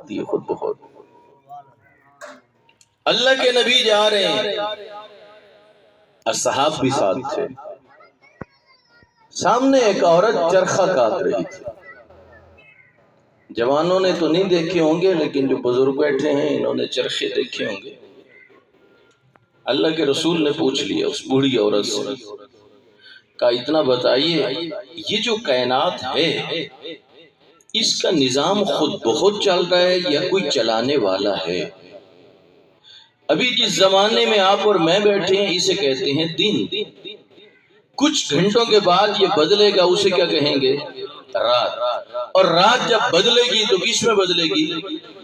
سکتی ہے خود بخود۔ اللہ کے نبی جا رہے ہیں، اصحاب بھی ساتھ تھے، سامنے ایک عورت چرخہ کاٹ رہی تھی۔ جوانوں نے تو نہیں دیکھے ہوں گے، لیکن جو بزرگ بیٹھے ہیں انہوں نے چرخے دیکھے ہوں گے۔ اللہ کے رسول نے پوچھ لیا اس بوڑھی عورت سے، کہا اتنا بتائیے یہ جو کائنات ہے اس کا نظام خود بخود چل رہا ہے یا کوئی چلانے والا ہے؟ ابھی جس زمانے میں آپ اور میں بیٹھے ہیں اسے کہتے ہیں دن، کچھ گھنٹوں کے بعد یہ بدلے گا، اسے کیا کہیں گے؟ رات۔ اور رات جب بدلے گی تو کس میں بدلے گی؟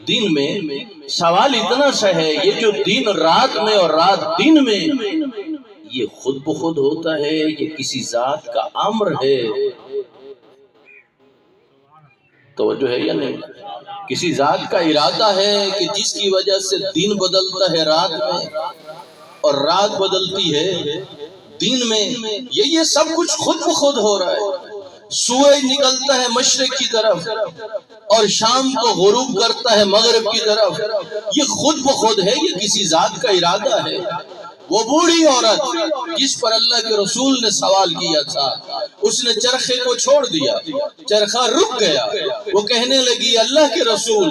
دن میں۔ سوال اتنا سا ہے، یہ جو دن رات میں اور رات دن میں، یہ خود بخود ہوتا ہے یہ کسی ذات کا امر ہے؟ توجہ ہے یا نہیں؟ کسی ذات کا ارادہ ہے کہ جس کی وجہ سے دن بدلتا ہے رات میں اور رات بدلتی ہے دن میں، یہ سب کچھ خود بخود ہو رہا ہے۔ سورج نکلتا ہے مشرق کی طرف اور شام کو غروب کرتا ہے مغرب کی طرف، یہ خود بخود ہے یہ کسی ذات کا ارادہ ہے؟ وہ بوڑھی عورت جس پر اللہ کے رسول نے سوال کیا تھا، اس نے چرخے کو چھوڑ دیا، چرخہ رک گیا۔ وہ کہنے لگی اللہ کے رسول،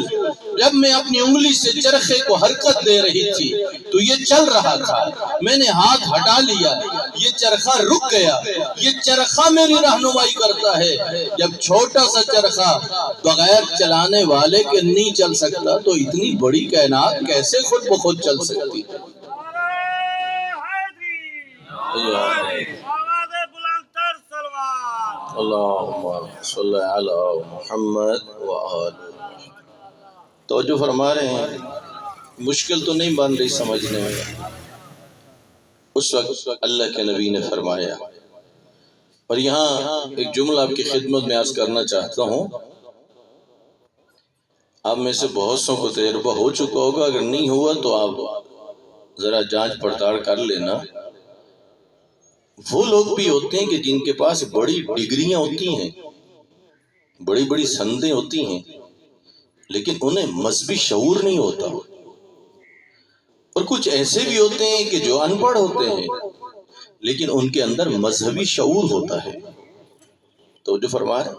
جب میں اپنی انگلی سے چرخے کو حرکت دے رہی تھی تو یہ چل رہا تھا، میں نے ہاتھ ہٹا لیا، یہ چرخہ رک گیا۔ یہ چرخہ میری رہنمائی کرتا ہے۔ جب چھوٹا سا چرخہ بغیر چلانے والے کے نہیں چل سکتا تو اتنی بڑی کائنات کیسے خود بخود چل سکتی؟ اللہم صلی علی محمد وآلہ۔ توجہ فرما رہے ہیں، مشکل تو نہیں بن رہی سمجھنے میں۔ اس وقت اللہ کے نبی نے فرمایا، اور یہاں ایک جملہ آپ کی خدمت میں عرض کرنا چاہتا ہوں، آپ میں سے بہت سو کو تجربہ ہو چکا ہوگا، اگر نہیں ہوا تو آپ ذرا جانچ پڑتال کر لینا۔ وہ لوگ بھی ہوتے ہیں کہ جن کے پاس بڑی ڈگریاں ہوتی ہیں، بڑی بڑی سندیں ہوتی ہیں، لیکن انہیں مذہبی شعور نہیں ہوتا۔ اور کچھ ایسے بھی ہوتے ہیں کہ جو ان پڑھ ہوتے ہیں لیکن ان کے اندر مذہبی شعور ہوتا ہے۔ تو جو فرما رہے،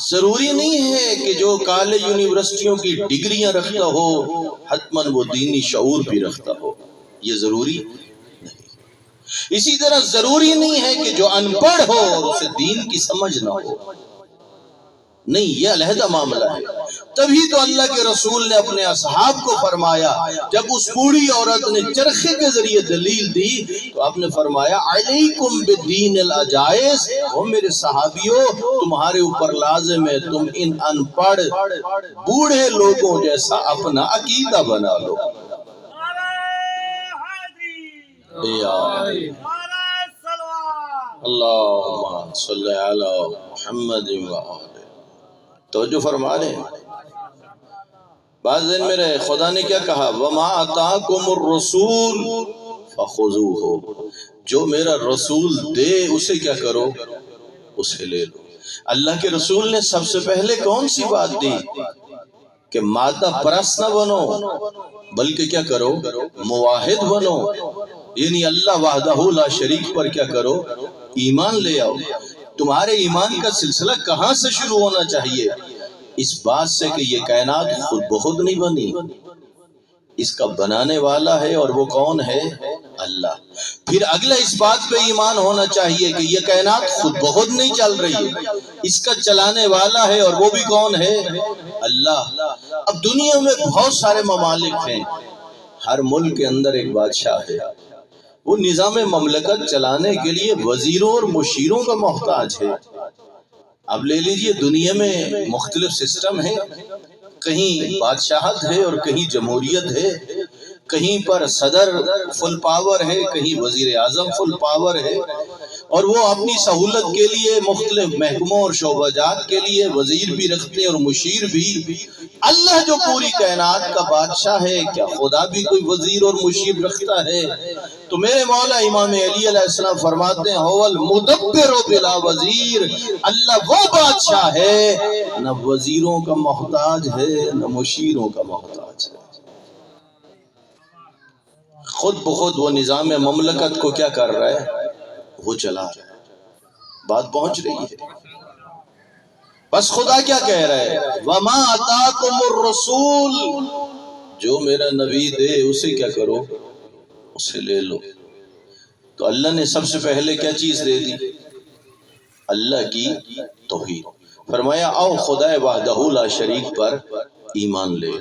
ضروری نہیں ہے کہ جو کالج یونیورسٹیوں کی ڈگریاں رکھتا ہو حتماً وہ دینی شعور بھی رکھتا ہو، یہ ضروری نہیں۔ اسی طرح ضروری نہیں ہے کہ جو ان پڑھ ہو اور اسے دین کی سمجھ نہ ہو، نہیں، یہ علیحدہ معاملہ ہے۔ تبھی تو اللہ کے رسول نے اپنے اصحاب کو فرمایا، جب اس بوڑھی عورت نے چرخے کے ذریعے دلیل دی تو آپ نے فرمایا علیکم بالدین العجائز، وہ میرے صحابیوں تمہارے اوپر لازم ہے تم ان ان پڑھ بوڑھے لوگوں جیسا اپنا عقیدہ بنا لو۔ اللہم صلی علی محمد وآلہ۔ توجہ فرما رہے ہیں، بعض دن میرے خدا نے کیا کہا، وَمَا آتَاكُمُ الرَّسُولُ فَخُذُوهُ، جو میرا رسول دے اسے کیا کرو، اسے لے لو۔ اللہ کے رسول نے سب سے پہلے کون سی بات دی کہ مادہ پرست نہ بنو بلکہ کیا کرو، موحد بنو، یعنی اللہ وحدہ لا شریک پر کیا کرو، ایمان لے آؤ۔ تمہارے ایمان کا سلسلہ کہاں سے شروع ہونا چاہیے؟ اس بات سے کہ یہ کائنات خود بخود نہیں بنی، اس کا بنانے والا ہے، اور وہ کون ہے؟ اللہ۔ پھر اگلا اس بات پہ ایمان ہونا چاہیے کہ یہ کائنات خود بخود نہیں چل رہی، اس کا چلانے والا ہے، اور وہ بھی کون ہے؟ اللہ۔ اب دنیا میں بہت سارے ممالک ہیں، ہر ملک کے اندر ایک بادشاہ ہے، وہ نظام مملکت چلانے کے لیے وزیروں اور مشیروں کا محتاج ہے۔ اب لے لیجئے دنیا میں مختلف سسٹم ہیں، کہیں بادشاہت ہے اور کہیں جمہوریت ہے، کہیں پر صدر فل پاور ہے، کہیں وزیر اعظم فل پاور ہے، اور وہ اپنی سہولت کے لیے مختلف محکموں اور شعبہ جات کے لیے وزیر بھی رکھتے ہیں اور مشیر بھی۔ اللہ جو پوری کائنات کا بادشاہ ہے، کیا خدا بھی کوئی وزیر اور مشیر رکھتا ہے؟ تو میرے مولا امام علی علیہ السلام فرماتے ہیں هو المدبر بلا وزیر، اللہ وہ بادشاہ ہے نہ وزیروں کا محتاج ہے نہ مشیروں کا محتاج ہے، خود بخود وہ نظام مملکت کو کیا کر رہا ہے، وہ چلا رہا ہے، بات پہنچ رہی ہے۔ بس خدا کیا کہہ رہا ہے، وَمَا أَتَاكُمُ الرَّسُولُ، جو میرا نبی دے اسے کیا کرو، اسے لے لو۔ تو اللہ نے سب سے پہلے کیا چیز دے دی، اللہ کی توحید، فرمایا آؤ خدا وحدہ لا شریک پر ایمان لے۔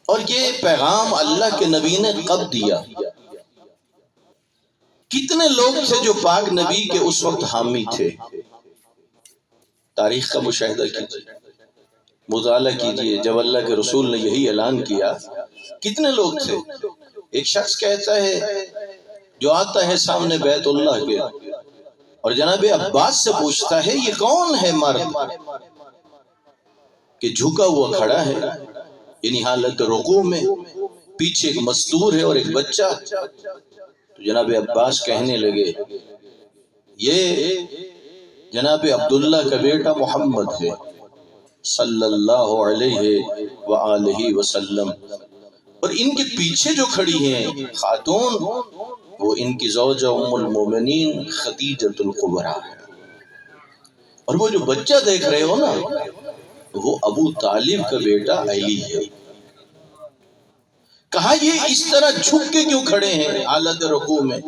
اور یہ پیغام اللہ کے نبی نے کب دیا؟ کتنے لوگ تھے جو پاک نبی کے اس وقت حامی تھے؟ تاریخ کا مشاہدہ کیجیے، مطالعہ کیجیے، جب اللہ کے رسول نے یہی اعلان کیا کتنے لوگ تھے؟ ایک شخص کہتا ہے جو آتا ہے سامنے بیت اللہ کے اور جناب عباس سے پوچھتا ہے یہ کون ہے مرد کہ جھکا ہوا کھڑا ہے، یعنی حالت رکوع میں، پیچھے ایک مستور ہے اور ایک بچہ۔ تو جناب عباس کہنے لگے یہ جناب عبداللہ کا بیٹا محمد ہے صلی اللہ علیہ وآلہ وسلم، اور ان کے پیچھے جو کھڑی ہیں خاتون وہ ان کی زوجہ ام المومنین خدیجۃ الکبریٰ ہے، اور وہ جو بچہ دیکھ رہے ہو نا وہ ابو طالب کا بیٹا علی ہے۔ کہا یہ اس طرح جھک کے کیوں کھڑے ہیں حالت رکوع میں؟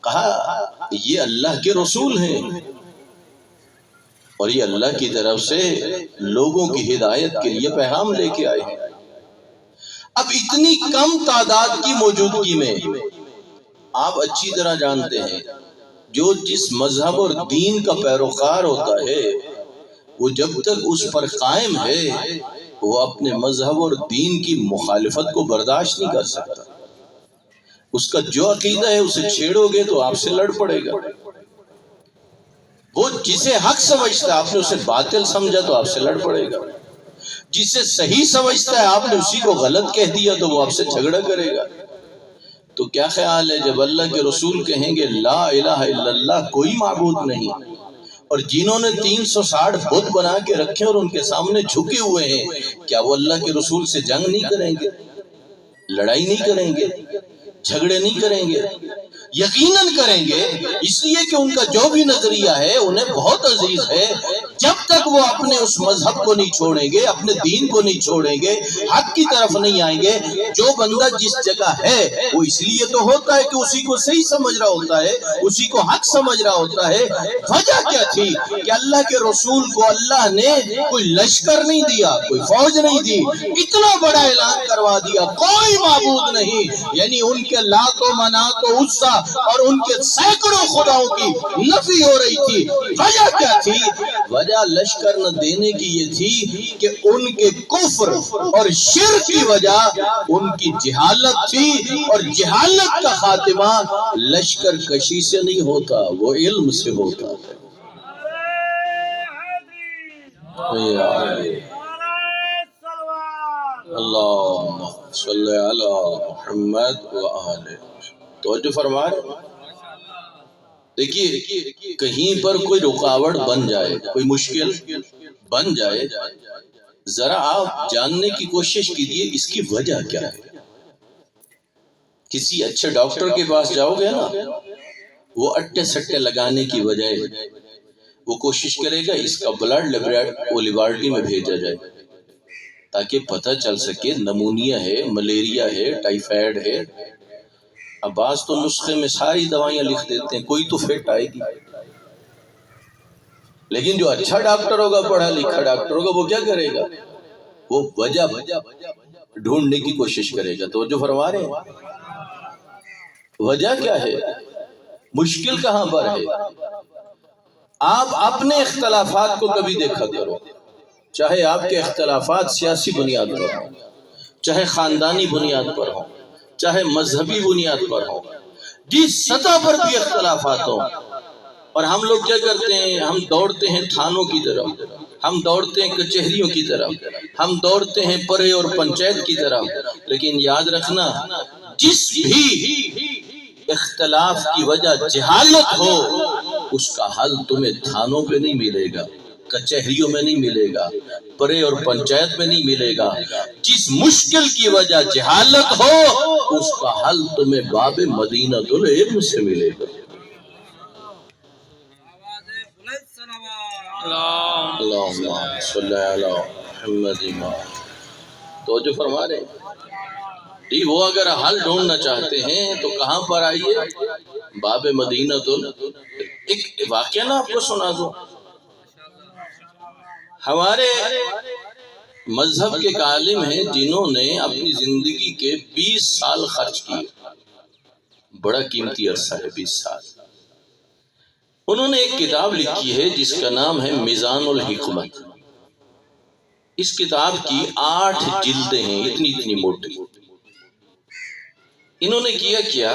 کہا یہ اللہ کے رسول ہیں اور یہ اللہ کی طرف سے لوگوں کی ہدایت کے لیے پیغام لے کے آئے ہیں۔ اب اتنی کم تعداد کی موجودگی میں آپ اچھی طرح جانتے ہیں جو جس مذہب اور دین کا پیروکار ہوتا ہے وہ جب تک اس پر قائم ہے وہ اپنے مذہب اور دین کی مخالفت کو برداشت نہیں کر سکتا۔ اس کا جو عقیدہ ہے اسے چھیڑو گے تو آپ سے لڑ پڑے گا، وہ جسے حق سمجھتا ہے آپ نے اسے باطل سمجھا تو آپ سے لڑ پڑے گا، جسے صحیح سمجھتا ہے آپ نے اسی کو غلط کہہ دیا تو وہ آپ سے جھگڑا کرے گا۔ تو کیا خیال ہے جب اللہ کے رسول کہیں گے لا الہ الا اللہ کوئی معبود نہیں، اور جنہوں نے 360 بت بنا کے رکھے اور ان کے سامنے جھکے ہوئے ہیں، کیا وہ اللہ کے رسول سے جنگ نہیں کریں گے، لڑائی نہیں کریں گے، جھگڑے نہیں کریں گے؟ یقیناً کریں گے، اس لیے کہ ان کا جو بھی نظریہ ہے انہیں بہت عزیز ہے۔ جب تک وہ اپنے اس مذہب کو نہیں چھوڑیں گے، اپنے دین کو نہیں چھوڑیں گے، حق کی طرف نہیں آئیں گے۔ جو بندہ جس جگہ ہے وہ اس لیے تو ہوتا ہے کہ اسی کو صحیح سمجھ رہا ہوتا ہے، اسی کو حق سمجھ رہا ہوتا ہے۔ وجہ کیا تھی کہ اللہ کے رسول کو اللہ نے کوئی لشکر نہیں دیا، کوئی فوج نہیں دی، اتنا بڑا اعلان کروا دیا کوئی معبود نہیں، یعنی ان کے لات و منات و عزا اور ان کے سینکڑوں خداؤں کی نفی ہو رہی تھی۔ وجہ کیا تھی؟ وجہ لشکر نہ دینے کی یہ تھی کہ ان کے کفر اور شرک کی وجہ ان کی جہالت تھی، اور جہالت کا خاتمہ لشکر کشی سے نہیں ہوتا، وہ علم سے ہوتا ہے۔ اللہم صلی علی محمد وآلہ۔ توجہ فرمائے، دیکھیے کہیں پر کوئی رکاوٹ بن جائے، کوئی مشکل بن جائے، ذرا آپ جاننے کی کوشش کیجئے اس کی وجہ کیا ہے۔ کسی اچھے ڈاکٹر کے پاس جاؤ گے نا، وہ اٹے سٹے لگانے کی بجائے وہ کوشش کرے گا اس کا بلڈ لیبارٹری میں بھیجا جائے تاکہ پتہ چل سکے نمونیا ہے، ملیریا ہے، ٹائیفائڈ ہے۔ اب بعض تو نسخے میں ساری دوائیاں لکھ دیتے ہیں، کوئی تو فٹ آئے گی، لیکن جو اچھا ڈاکٹر ہوگا، پڑھا لکھا ڈاکٹر ہوگا، وہ کیا کرے گا؟ وہ وجہ ڈھونڈنے کی کوشش کرے گا۔ تو جو فرما رہے ہیں وجہ کیا ہے، مشکل کہاں پر ہے؟ آپ اپنے اختلافات کو کبھی دیکھا کرو، چاہے آپ کے اختلافات سیاسی بنیاد پر ہوں، چاہے خاندانی بنیاد پر ہوں، چاہے مذہبی بنیاد پر ہوں، جس سطح پر بھی اختلافات ہوں، اور ہم لوگ کیا کرتے ہیں، ہم دوڑتے ہیں تھانوں کی طرف، ہم دوڑتے ہیں کچہریوں کی طرف، ہم دوڑتے ہیں پرے اور پنچایت کی طرف، لیکن یاد رکھنا جس بھی اختلاف کی وجہ جہالت ہو اس کا حل تمہیں تھانوں پہ نہیں ملے گا، کچہریوں میں نہیں ملے گا، پرے اور پنچایت میں نہیں ملے گا۔ جس مشکل کی وجہ جہالت ہو اس کا حل تمہیں باب مدینۃ العلم سے ملے گا۔ اللہم صلی علی محمد۔ توجہ فرما رہے ہیں، وہ اگر حل ڈھونڈنا چاہتے ہیں تو کہاں پر آئیے؟ باب مدینۃ العلم۔ ایک واقعہ نا آپ کو سنا دوں۔ ہمارے مذہب کے ایک عالم ہیں جنہوں نے اپنی زندگی کے 20 سال خرچ کیے، بڑا قیمتی عرصہ ہے 20 سال۔ انہوں نے ایک کتاب لکھی ہے جس کا نام ہے میزان الحکمت۔ اس کتاب کی 8 جلدیں ہیں، اتنی موٹی۔ انہوں نے کیا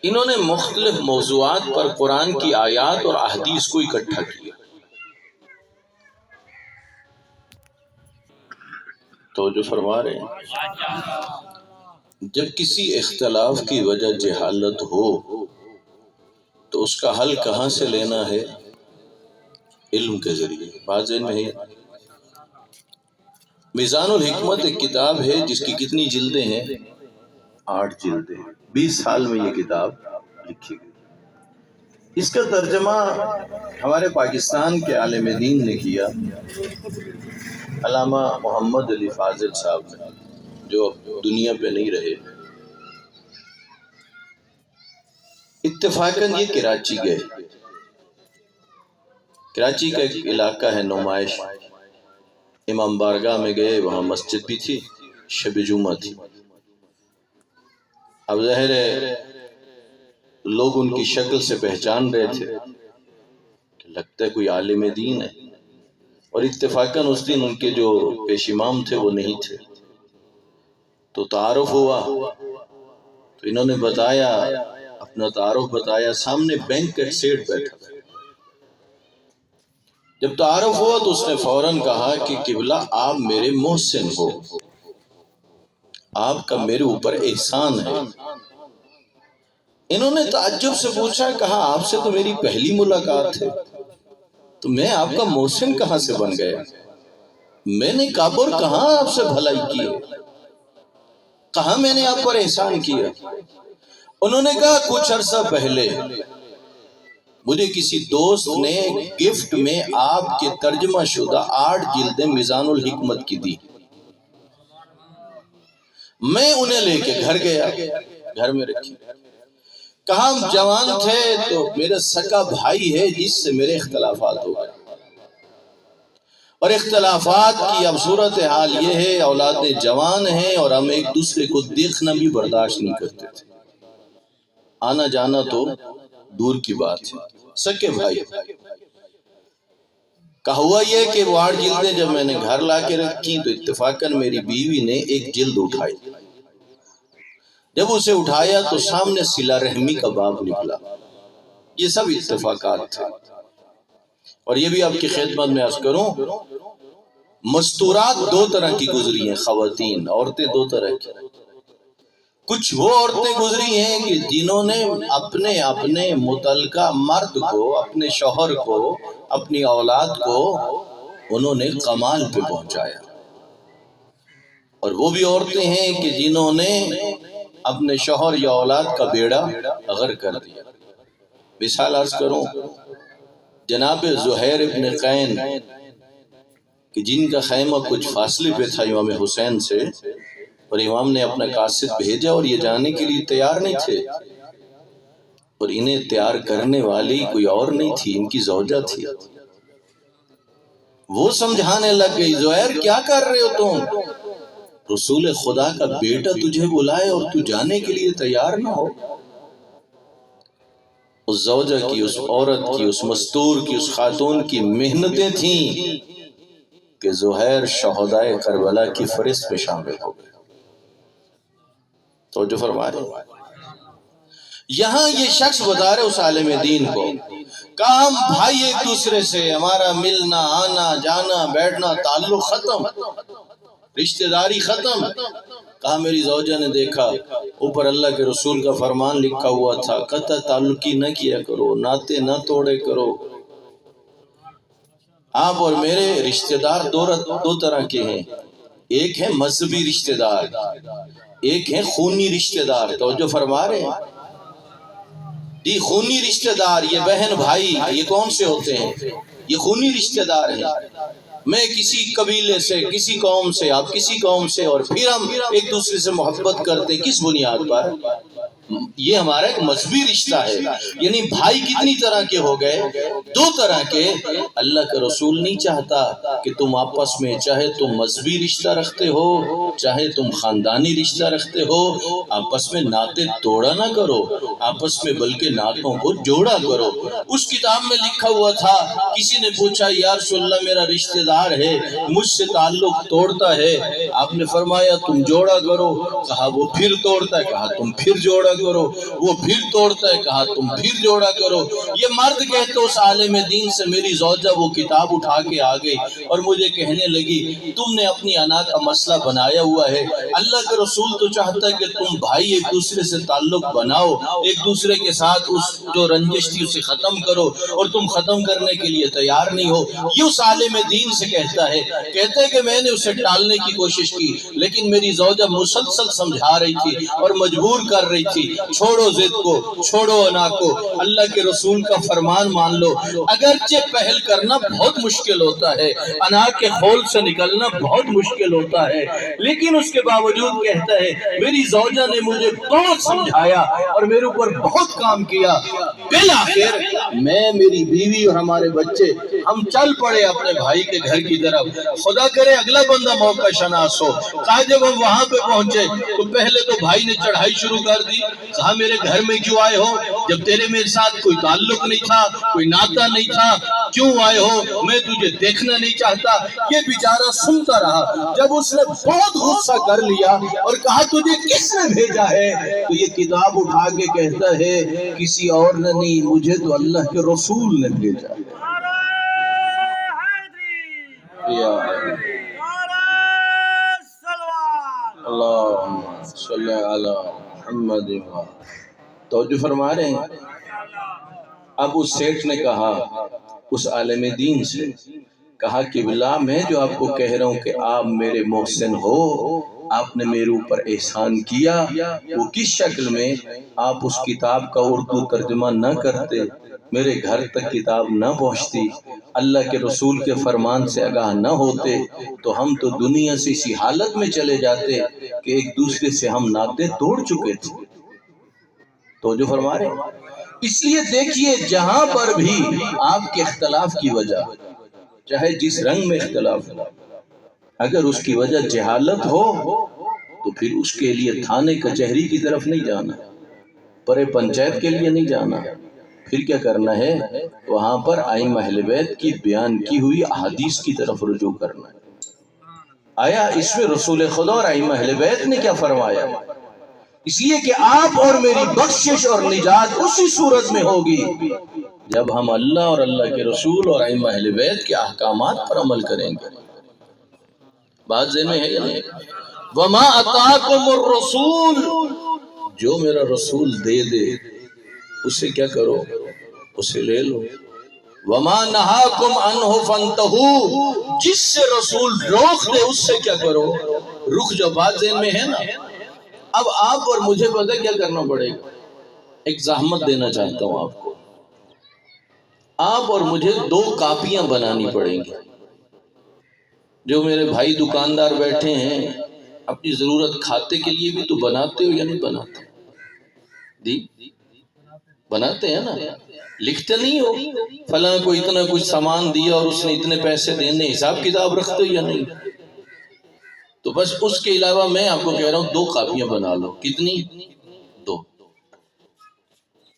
انہوں نے مختلف موضوعات پر قرآن کی آیات اور احادیث کو اکٹھا کیا۔ تو جو فرما رہے ہیں، جب کسی اختلاف کی وجہ جہالت ہو تو اس کا حل کہاں سے لینا ہے؟ علم کے ذریعے۔ بات ذہن میں ہے۔ میزان الحکمت ایک کتاب ہے جس کی کتنی جلدیں ہیں؟ 8 جلدیں۔ 20 سال میں یہ کتاب لکھی گئی۔ اس کا ترجمہ ہمارے پاکستان کے عالم دین نے کیا، علامہ محمد علی فاضل صاحب نے، جو اب دنیا پہ نہیں رہے۔ اتفاقاً یہ کراچی گئے۔ کراچی کا ایک علاقہ ہے نمائش، امام بارگاہ میں گئے، وہاں مسجد بھی تھی، شب جمعہ تھی۔ اب ظاہر ہے لوگ ان کی شکل سے پہچان رہے تھے کہ لگتا ہے کوئی عالم دین ہے، اور اتفاقاً اس دن ان کے جو پیش امام تھے وہ نہیں تھے۔ تو تعارف ہوا، تو انہوں نے بتایا، اپنا تعارف بتایا، سامنے بینک کا سیٹ بیٹھا۔ جب تعارف ہوا تو اس نے فوراً کہا کہ قبلہ آپ میرے محسن ہو، آپ کا میرے اوپر احسان ہے۔ انہوں نے تعجب سے پوچھا، کہا آپ سے تو میری پہلی ملاقات ہے، تو میں آپ کا محسن کہاں سے بن گیا؟ میں نے کعبہ اور کہاں آپ سے بھلائی کی ہے؟ کہاں میں نے آپ پر احسان کیا؟ انہوں نے کہا کچھ عرصہ پہلے مجھے کسی دوست نے گفٹ میں آپ کے ترجمہ شدہ 8 جلدیں میزان الحکمت کی دی۔ میں انہیں لے کے گھر گیا، گھر میں رکھی۔ کہا ہم جوان تھے تو میرا سکا بھائی ہے جس سے میرے اختلافات ہو گئے، اور اختلافات کی اب صورتحال یہ ہے اولادیں جوان ہیں اور ہم ایک دوسرے کو دیکھنا بھی برداشت نہیں کرتے تھے، آنا جانا تو دور کی بات ہے، سکے بھائی۔ کہا ہوا یہ کہ وہ 8 جلدیں جب میں نے گھر لا کے رکھی تو اتفاقاً میری بیوی نے ایک جلد اٹھائی۔ جب اسے اٹھایا تو سامنے صلہ رحمی کا باب نکلا۔ یہ سب اتفاقات تھے، اور یہ بھی آپ کی خدمت میں عرض کروں، مستورات 2 طرح کی گزری ہیں، خواتین، عورتیں 2 طرح کی۔ کچھ وہ عورتیں گزری ہیں کہ جنہوں نے اپنے متعلقہ مرد کو، اپنے شوہر کو، اپنی اولاد کو انہوں نے کمال پہ پہنچایا، اور وہ بھی عورتیں ہیں کہ جنہوں نے اپنے شوہر یا اولاد کا بیڑا غرق کر دیا۔ مثال عرض کروں، جناب زہیر ابن قین کہ جن کا خیمہ کچھ فاصلے پہ تھا امام حسین سے، اور امام نے اپنا قاصد بھیجا اور یہ جانے کے لیے تیار نہیں تھے، اور انہیں تیار کرنے والی کوئی اور نہیں تھی، ان کی زوجہ تھی۔ وہ سمجھانے لگ گئی، زہیر کیا کر رہے ہو تم؟ رسول خدا کا بیٹا تجھے بلائے اور تو جانے کے لیے تیار نہ ہو۔ اس زوجہ کی، اس عورت کی، اس مستور کی، اس خاتون کی محنتیں تھیں کہ زہیر شہدائے کربلا کی فہرست میں شامل ہو گئے۔ توجہ فرما رہے یہاں یہ شخص بتا رہے اس عالم دین کو، کہا ہم بھائی ایک دوسرے سے، ہمارا ملنا آنا جانا بیٹھنا تعلق ختم، رشتہ داری ختم، کہا میری زوجہ نے دیکھا اوپر اللہ کے رسول کا فرمان لکھا ہوا تھا قطع تعلقی نہ کیا کرو، ناطے نہ توڑے کرو۔ آپ اور میرے رشتہ دار دو طرح کے ہیں، ایک ہے مذہبی رشتہ دار، ایک ہے خونی رشتہ دار۔ توجہ فرما رہے ہیں؟ یہ خونی رشتہ دار، یہ بہن بھائی، یہ کون سے ہوتے ہیں؟ یہ خونی رشتہ دار ہیں۔ میں کسی قبیلے سے، کسی قوم سے، آپ کسی قوم سے، اور پھر ہم ایک دوسرے سے محبت کرتے، کس بنیاد پر؟ یہ ہمارا ایک مذہبی رشتہ ہے۔ یعنی بھائی کتنی طرح کے ہو گئے؟ دو طرح کے۔ اللہ کا رسول نہیں چاہتا کہ تم آپس میں چاہے تم مذہبی رشتہ رکھتے ہو چاہے تم خاندانی رشتہ رکھتے ہو، آپس میں ناطے توڑا نہ کرو، آپس میں بلکہ ناطوں کو جوڑا کرو۔ اس کتاب میں لکھا ہوا تھا، کسی نے پوچھا یا رسول اللہ میرا رشتہ دار ہے مجھ سے تعلق توڑتا ہے، آپ نے فرمایا تم جوڑا کرو۔ کہا وہ پھر توڑتا ہے، کہا تم پھر جوڑا کرو۔ وہ پھر توڑتا ہے، کہا تم پھر جوڑا کرو۔ یہ مرد کہتے اس عالم دین سے میری زوجہ وہ کتاب اٹھا کے آ گئی اور مجھے کہنے لگی تم نے اپنی انا کا مسئلہ بنایا ہوا ہے، اللہ کا رسول تو چاہتا ہے کہ تم بھائی ایک دوسرے سے تعلق بناؤ، ایک دوسرے کے ساتھ اس جو رنجش تھی اسے ختم کرو، اور تم ختم کرنے کے لیے تیار نہیں ہو۔ یہ اس عالم دین سے کہتا ہے کہ میں نے اسے ٹالنے کی کوشش کی لیکن میری زوجہ مسلسل سمجھا رہی تھی اور مجبور کر رہی تھی، چھوڑو ضد کو، چھوڑو انا کو، اللہ کے رسول کا فرمان مان لو۔ اگرچہ پہل کرنا بہت مشکل ہوتا ہے، انا کے خول سے نکلنا بہت مشکل ہوتا ہے، لیکن اس کے باوجود کہتا ہے میری زوجہ نے مجھے بہت سمجھایا اور میرے اوپر بہت کام کیا، بالآخر میں، میری بیوی اور ہمارے بچے ہم چل پڑے اپنے بھائی کے گھر کی طرف۔ خدا کرے اگلا بندہ موقع شناس ہو۔ کہا جب ہم وہاں پہ پہنچے تو پہلے تو بھائی نے چڑھائی شروع کر دی۔ کہا میرے گھر میں کیوں آئے ہو جب تیرے میرے ساتھ کوئی تعلق نہیں تھا، کوئی ناطہ نہیں تھا، کیوں آئے ہو؟ میں تجھے دیکھنا نہیں چاہتا۔ یہ بیچارہ سنتا رہا۔ جب اس نے بہت غصہ کر لیا اور کہا تجھے کس نے بھیجا ہے، تو یہ کتاب اٹھا کے کہتا ہے کسی اور نے نہیں، مجھے تو اللہ کے رسول نے بھیجا ہے۔ اللہم صلی علی محمد۔ توجہ فرما رہے ہیں؟ اب اس سیٹھ نے کہا اس عالم دین سے، کہا کہ بلا میں جو آپ کو کہہ رہا ہوں کہ آپ میرے محسن ہو، آپ نے میرے اوپر احسان کیا، وہ کس شکل میں؟ آپ اس کتاب کا اردو ترجمہ نہ کرتے، میرے گھر تک کتاب نہ پہنچتی، اللہ کے رسول کے فرمان سے آگاہ نہ ہوتے، تو ہم تو دنیا سے اسی حالت میں چلے جاتے کہ ایک دوسرے سے ہم ناطے توڑ چکے تھے۔ تو جو فرما رہے ہیں، اس لیے دیکھیے جہاں پر بھی آپ کے اختلاف کی وجہ، چاہے جس رنگ میں اختلاف ہو، اگر اس کی وجہ جہالت ہو تو پھر اس کے لیے تھانے کچہری کی طرف نہیں جانا، پرے پنچایت کے لیے نہیں جانا، پھر کیا کرنا ہے؟ وہاں پر ائمہ اہل بیت کی بیان کی ہوئی احادیث کی طرف رجوع کرنا ہے۔ آیا اس میں رسول خدا اور ائمہ اہل بیت نے کیا فرمایا؟ اس لیے کہ آپ اور میری بخشش اور نجات اسی صورت میں ہوگی جب ہم اللہ اور اللہ کے رسول اور ائمہ اہل بیت کے احکامات پر عمل کریں گے۔ بات ذہن میں ہے یا نہیں؟ وَمَا أَتَاكُمُ الرَّسُولُ، جو میرا رسول دے دے اسے کیا کرو؟ اسے لے لو۔ وَمَا نَهَاكُمْ عَنْهُ فَانْتَهُوا، جس سے رسول روک دے اس سے کیا کرو؟ رک جو۔ بات ذہن میں ہے نا؟ اب آپ اور مجھے پتہ کیا کرنا پڑے گا؟ ایک زحمت دینا چاہتا ہوں آپ کو۔ آپ اور مجھے 2 کاپیاں بنانی پڑیں گی۔ جو میرے بھائی دکاندار بیٹھے ہیں، اپنی ضرورت کھاتے کے لیے بھی تو بناتے ہو یا نہیں بناتے؟ جی بناتے ہیں نا؟ لکھتے نہیں ہو فلاں کو اتنا کچھ سامان دیا اور اس نے اتنے پیسے دینے، حساب کتاب رکھتے ہو یا نہیں؟ تو بس اس کے علاوہ میں آپ کو کہہ رہا ہوں 2 کاپیاں بنا لو۔ کتنی؟ 2۔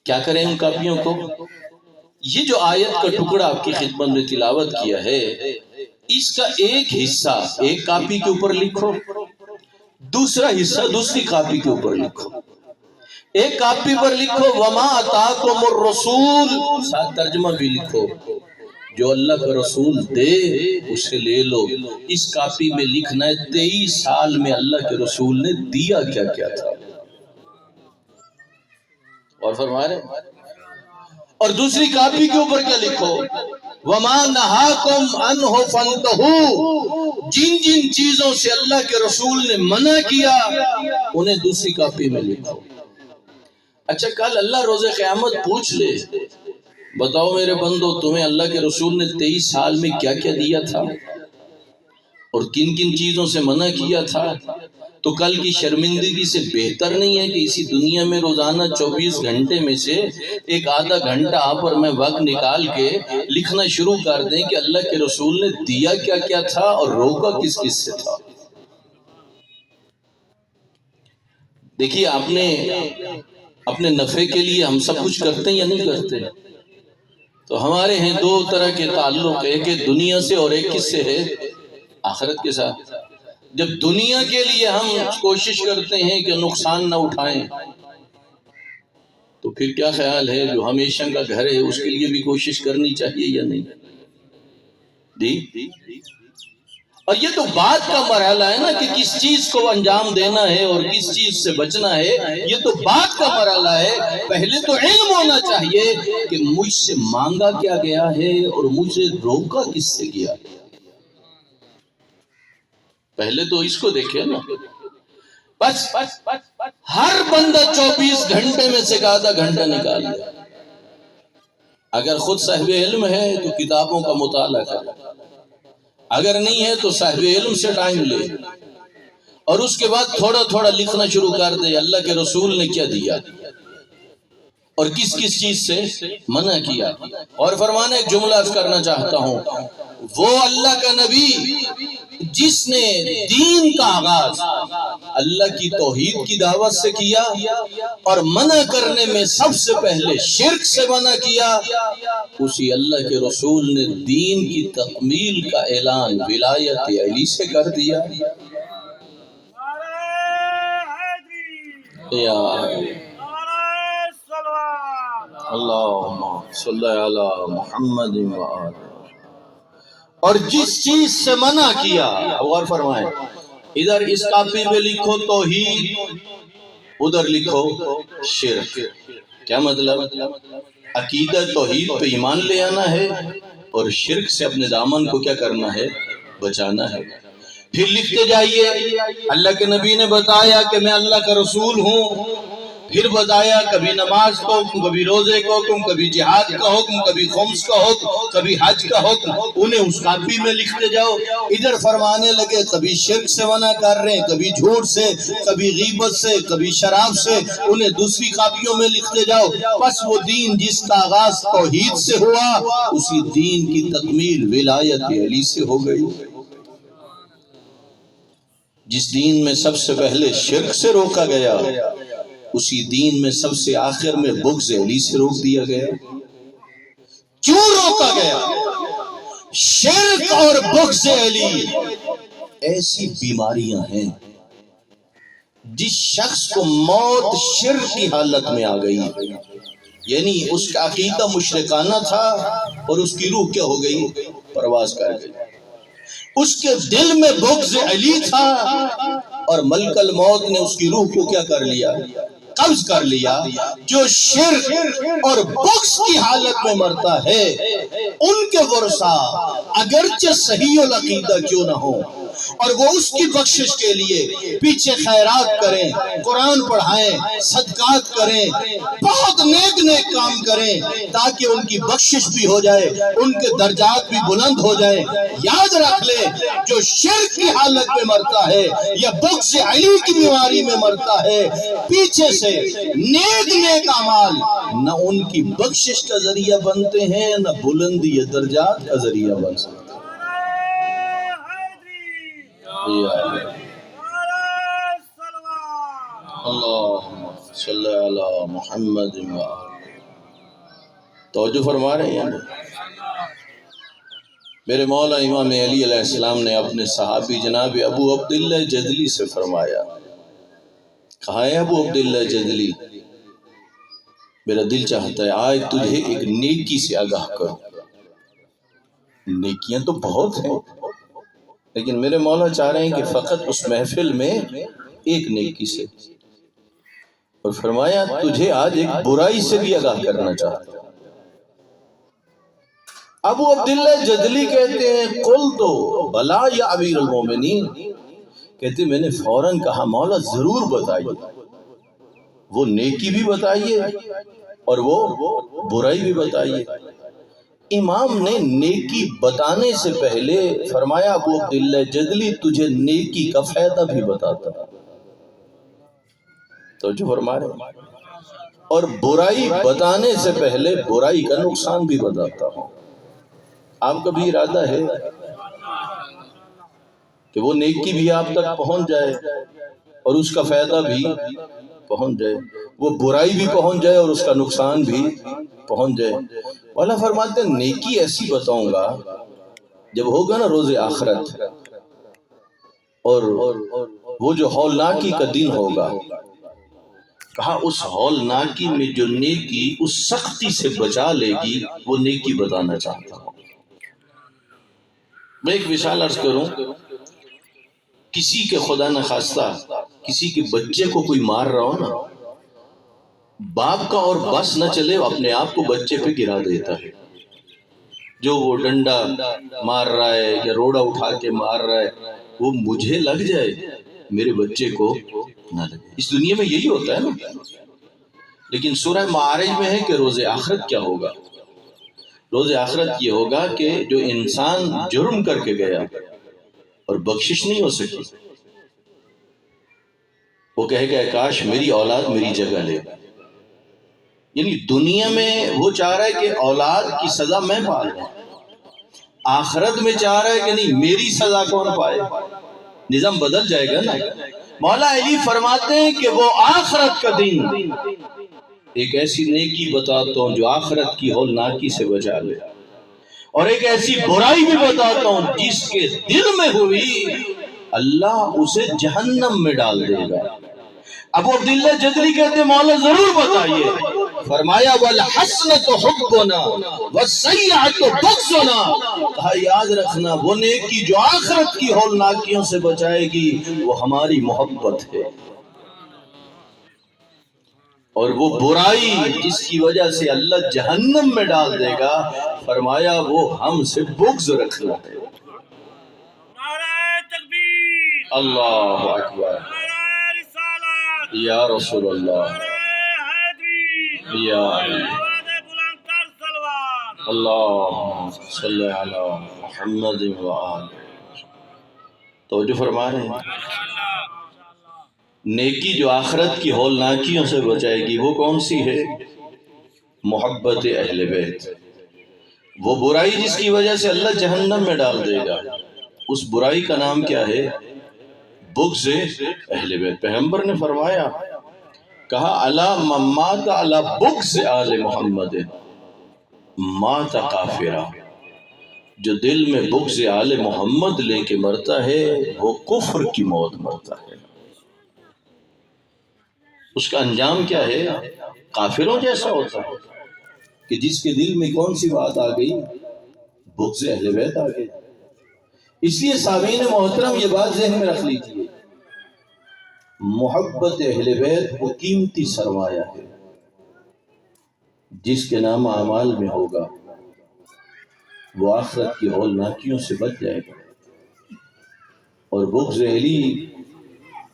کیا کریں ان کاپیوں کو؟ یہ جو آیت کا ٹکڑا آپ کی خدمت میں تلاوت کیا ہے، اس کا ایک حصہ ایک کاپی کے اوپر لکھو، دوسرا حصہ دوسری کاپی کے اوپر لکھو۔ ایک کاپی پر لکھو وَمَا أَتَاكُمُ الرَّسُولُ، ساتھ ترجمہ بھی لکھو، جو اللہ کا رسول دے اسے لے لو. اس کاپی میں لکھنا ہے 23 سال میں اللہ کے رسول نے دیا کیا کیا تھا. اور فرما رہے اور دوسری کاپی کے اوپر کیا لکھو وَمَا نَهَاكُمْ عَنْهُ فَانْتَهُوا. جن جن چیزوں سے اللہ کے رسول نے منع کیا انہیں دوسری کاپی میں لکھو. اچھا کل اللہ روز قیامت پوچھ لے بتاؤ میرے بندو تمہیں اللہ کے رسول نے 23 سال میں کیا کیا دیا تھا اور کن کن چیزوں سے منع کیا تھا. تو کل کی شرمندگی سے بہتر نہیں ہے کہ اسی دنیا میں روزانہ 24 گھنٹے میں سے ایک آدھا گھنٹہ آپ اور میں وقت نکال کے لکھنا شروع کر دیں کہ اللہ کے رسول نے دیا کیا کیا تھا اور روکا کس کس سے تھا. دیکھیے آپ نے اپنے نفع کے لیے ہم سب کچھ کرتے ہیں یا نہیں کرتے. تو ہمارے ہیں دو طرح کے تعلق, ایک ہے دنیا سے اور ایک کس سے ہے آخرت کے ساتھ. جب دنیا کے لیے ہم کوشش کرتے ہیں کہ نقصان نہ اٹھائیں تو پھر کیا خیال ہے جو ہمیشہ کا گھر ہے اس کے لیے بھی کوشش کرنی چاہیے یا نہیں جی. اور یہ تو بات کا مرحلہ ہے نا کہ کس چیز کو انجام دینا ہے اور کس چیز سے بچنا ہے, یہ تو بات کا مرحلہ ہے. پہلے تو علم ہونا چاہیے کہ مجھ سے مانگا کیا گیا ہے اور مجھے روکا کس سے گیا. پہلے تو اس کو دیکھیں نا. بس ہر بندہ 24 گھنٹے میں سے آدھا گھنٹہ نکال لے. اگر خود صاحب علم ہے تو کتابوں کا مطالعہ کرے, اگر نہیں ہے تو صاحب علم سے ٹائم لے اور اس کے بعد تھوڑا تھوڑا لکھنا شروع کر دے اللہ کے رسول نے کیا دیا اور کس کس چیز سے منع کیا. اور فرمانا ایک جملہ عرض کرنا چاہتا ہوں, وہ اللہ کا نبی جس نے دین کا آغاز اللہ کی توحید کی دعوت سے کیا اور منع کرنے میں سب سے پہلے شرک سے منع کیا, اسی اللہ کے رسول نے دین کی تکمیل کا اعلان ولایت علی سے کر دیا. یا اللہم صلی علی محمد وآلہ. اور جس چیز سے منع کیا غور فرمائیں, ادھر اس کاپی میں لکھو توحید, ادھر لکھو شرک. کیا مطلب؟ عقیدہ توحید پہ ایمان لے آنا ہے اور شرک سے اپنے دامن کو کیا کرنا ہے, بچانا ہے. پھر لکھتے جائیے اللہ کے نبی نے بتایا کہ میں اللہ کا رسول ہوں, پھر بتایا کبھی نماز کا حکم, کبھی روزے کا حکم, کبھی جہاد کا حکم, کبھی خمس کا حکم, کبھی حج کا حکم, انہیں اس کاپی میں لکھتے جاؤ. ادھر فرمانے لگے کبھی شرک سے منع کر رہے ہیں, کبھی جھوٹ سے, کبھی غیبت سے, کبھی شراب سے, انہیں دوسری کاپیوں میں لکھتے جاؤ. بس وہ دین جس کا آغاز توحید سے ہوا اسی دین کی تکمیل ولایت علی سے ہو گئی. جس دین میں سب سے پہلے شرک سے روکا گیا اسی دین میں سب سے آخر میں بغض علی سے روک دیا گیا. کیوں روکا گیا؟ شرک اور بغض علی ایسی بیماریاں ہیں جس شخص کو موت شرک کی حالت میں آ گئی, یعنی اس کا عقیدہ مشرکانہ تھا اور اس کی روح کیا ہو گئی, پرواز کر گئی. اس کے دل میں بغض علی تھا اور ملک الموت نے اس کی روح کو کیا کر لیا, قبض کر لیا. جو شرک اور بغض کی حالت میں مرتا ہے ان کے ورثہ اگرچہ صحیح العقیدہ کیوں نہ ہو اور وہ اس کی بخشش کے لیے پیچھے خیرات کریں, قرآن پڑھائیں, صدقات کریں, بہت نیک نیک کام کریں تاکہ ان کی بخشش بھی ہو جائے, ان کے درجات بھی بلند ہو جائیں. یاد رکھ لیں جو شرک کی حالت میں مرتا ہے یا بغض علی کی بیماری میں مرتا ہے, پیچھے سے نیک نیک اعمال نہ ان کی بخشش کا ذریعہ بنتے ہیں نہ بلندی یا درجات کا ذریعہ بن سکتے. اللہم صلی علی محمد توجہ فرما رہے ہیں. میرے مولا امام علی علیہ السلام نے اپنے صحابی جناب ابو عبداللہ جدلی سے فرمایا, کہا ہے ابو عبداللہ جدلی میرا دل چاہتا ہے آج تجھے ایک نیکی سے آگاہ کروں. نیکیاں تو بہت ہیں، لیکن میرے مولا چاہ رہے ہیں کہ فقط اس محفل میں ایک نیکی سے، اور فرمایا تجھے آج ایک برائی سے بھی آگاہ کرنا چاہتا ہوں۔ ابو عبداللہ جدلی کہتے ہیں قلت بلا یا امیر المومنین، کہتے میں نے فوراً کہا مولا ضرور بتائیے، وہ نیکی بھی بتائیے اور وہ برائی بھی بتائیے۔ امام نے نیکی بتانے سے پہلے فرمایا ابو عبداللہ جدلی تجھے نیکی کا فائدہ بھی بتاتا ہوں، تو جو فرما رہے ہیں، اور برائی بتانے سے پہلے برائی کا نقصان بھی بتاتا ہوں۔ آپ کا بھی ارادہ ہے کہ وہ نیکی بھی آپ تک پہنچ جائے اور اس کا فائدہ بھی پہنچ جائے، وہ برائی بھی پہنچ جائے اور اس کا نقصان بھی پہنچ جائے۔ مولا فرماتے ہیں نیکی ایسی بتاؤں گا جب ہوگا نا روز آخرت، اور وہ جو ہولناکی کا دن ہوگا، کہا اس ہولناکی میں جو نیکی اس سختی سے بچا لے گی وہ نیکی بتانا چاہتا ہوں۔ میں ایک مثال عرض کروں، کسی کے خدا نخواستہ کسی کے بچے کو کوئی مار رہا ہو نا، باپ کا اور بس نہ چلے اپنے آپ کو بچے پہ گرا دیتا ہے، جو وہ ڈنڈا مار رہا ہے یا روڑا اٹھا کے مار رہا ہے وہ مجھے لگ جائے میرے بچے کو نہ لگے۔ اس دنیا میں یہی ہوتا ہے نا، لیکن سورہ معارج میں ہے کہ روز آخرت کیا ہوگا۔ روز آخرت یہ ہوگا کہ جو انسان جرم کر کے گیا اور بخشش نہیں ہو سکی، وہ کہے گا کاش میری اولاد میری جگہ لے۔ یعنی دنیا میں وہ چاہ رہا ہے کہ اولاد کی سزا میں پا لوں، آخرت میں چاہ رہا ہے کہ نہیں میری سزا کون پائے۔ نظام بدل جائے گا نا۔ مولا علی فرماتے ہیں کہ وہ آخرت کا دن ایک ایسی نیکی بتاتا ہوں جو آخرت کی ہولناکی سے بچا لے، اور ایک ایسی برائی بھی بتاتا ہوں جس کے دل میں ہوئی اللہ اسے جہنم میں ڈال دے گا۔ ابو عبداللہ جدلی کہتے ہیں مولا ضرور بتائیے۔ فرمایا والحسنۃ حبنا والسیئۃ بغضنا، کہا یاد رکھنا وہ نیکی جو آخرت کی ہولناکیوں سے بچائے گی وہ ہماری محبت ہے، اور وہ برائی جس کی وجہ سے اللہ جہنم میں ڈال دے گا فرمایا وہ ہم سے بغض رکھنا ہے۔ نعرہ تکبیر، اللہ اکبر، نعرہ رسالت، یا رسول اللہ، نعرہ حیدری، یا علی، آواز بلند تر سلوات۔ اللہم صلی علی محمد وآل۔ توجہ فرما رہے ہیں، نیکی جو آخرت کی ہولناکیوں سے بچائے گی وہ کون سی ہے؟ محبت اہل بیت۔ وہ برائی جس کی وجہ سے اللہ جہنم میں ڈال دے گا اس برائی کا نام کیا ہے؟ بغض اہل بیت۔ پیغمبر نے فرمایا، کہا الا من مات علی بغض آل محمد مات کافرا، جو دل میں بغض آل محمد لے کے مرتا ہے وہ کفر کی موت مرتا ہے۔ اس کا انجام کیا ہے؟ کافروں جیسا ہوتا ہے کہ جس کے دل میں کون سی بات آ گئی؟ بغض اہل بیت آ گئی۔ اس لیے سامعین محترم یہ بات ذہن میں رکھ لیجیے، محبت اہل بیت وہ قیمتی سرمایہ ہے، جس کے نام اعمال میں ہوگا وہ آخرت کی ہولناکیوں سے بچ جائے گا، اور بغض علی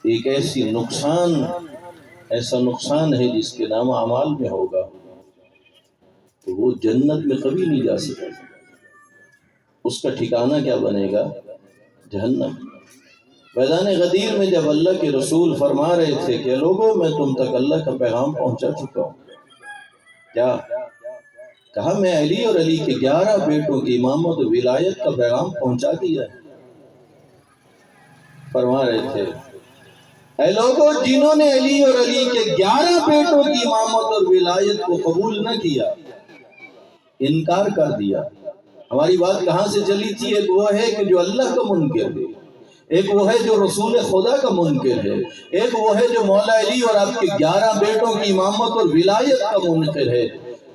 ایک ایسا نقصان ہے جس کے نام اعمال میں ہوگا تو وہ جنت میں کبھی نہیں جا سکے، اس کا ٹھکانہ کیا بنے گا؟ جہنم۔ میدان غدیر میں جب اللہ کے رسول فرما رہے تھے کہ لوگوں میں تم تک اللہ کا پیغام پہنچا چکا ہوں، کیا کہا؟ میں علی اور علی کے 11 بیٹوں کی امامت و ولایت کا پیغام پہنچا دیا ہے۔ فرما رہے تھے اے لوگوں جنہوں نے علی اور علی کے 11 بیٹوں کی امامت اور ولایت کو قبول نہ کیا، انکار کر دیا، ہماری بات کہاں سے چلی تھی؟ ایک وہ ہے کہ جو اللہ کا منکر ہے، ایک وہ ہے جو رسول خدا کا منکر ہے، ایک وہ ہے جو مولا علی اور آپ کے 11 بیٹوں کی امامت اور ولایت کا منکر ہے۔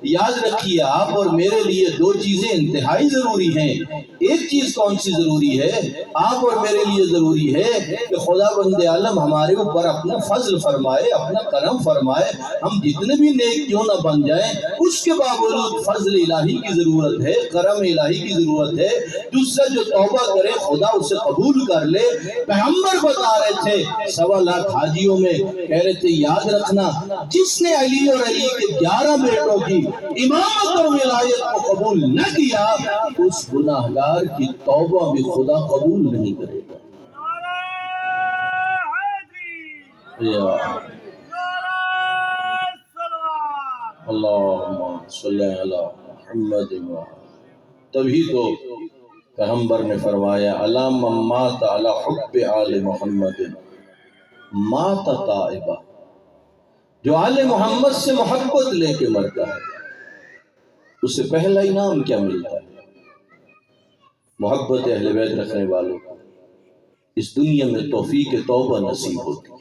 یاد رکھیے آپ اور میرے لیے دو چیزیں انتہائی ضروری ہیں۔ ایک چیز کون سی ضروری ہے؟ آپ اور میرے لیے ضروری ہے کہ خدا بند عالم ہمارے اوپر اپنا فضل فرمائے، اپنا کرم فرمائے۔ ہم جتنے بھی نیک کیوں نہ بن جائیں، اس کے باوجود فضل الہی کی ضرورت ہے، کرم الہی کی ضرورت ہے۔ دوسرا جو توبہ کرے خدا اسے قبول کر لے۔ پیغمبر بتا رہے تھے 1.25 لاکھ حاجیوں میں، کہہ رہے تھے یاد رکھنا جس نے علی اور علی کے 11 بیٹوں کی امامت اور ولایت کو قبول نہ کیا، اس گناہگار کی توبہ بھی خدا قبول نہیں کرے گا۔ نعرہ حیدری، یا نعرہ سلوات۔ اللہم صلی علی محمد تبھی تو پیغمبر نے فرمایا الا من مات علی حب آل محمد مات تائبہ، جو آل محمد سے محبت لے کے مرتا ہے اسے پہلا انعام کیا ملتا ہے؟ محبت اہل بیت رکھنے والوں کو اس دنیا میں توفیق توبہ نصیب ہوتی ہے،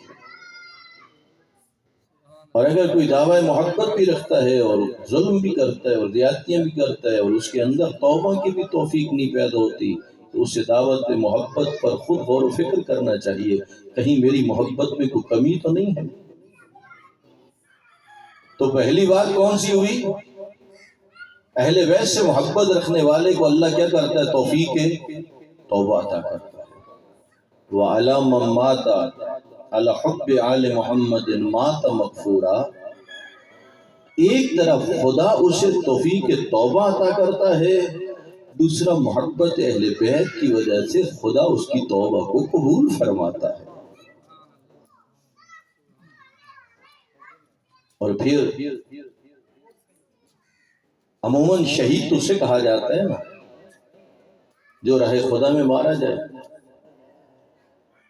اور اگر کوئی دعوی محبت بھی رکھتا ہے اور ظلم بھی کرتا ہے اور زیادتیاں بھی کرتا ہے اور اس کے اندر توبہ کی بھی توفیق نہیں پیدا ہوتی، تو اسے دعوت محبت پر خود غور و فکر کرنا چاہیے، کہیں میری محبت میں کوئی کمی تو نہیں ہے۔ تو پہلی بات کون سی ہوئی؟ اہل بیت سے محبت رکھنے والے کو اللہ کیا کرتا ہے؟ توفیق توبہ عطا کرتا ہے۔ وَعَلَى مَن مَاتَ عَلَى حُبِّ آلِ مُحَمَّدٍ مَاتَ مَغْفُورًا، ایک طرف خدا اسے توفیق توبہ عطا کرتا ہے، دوسرا محبت اہل بیت کی وجہ سے خدا اس کی توبہ کو قبول فرماتا ہے۔ اور پھر عموماً شہید تو اسے کہا جاتا ہے نا جو راہ خدا میں مارا جائے،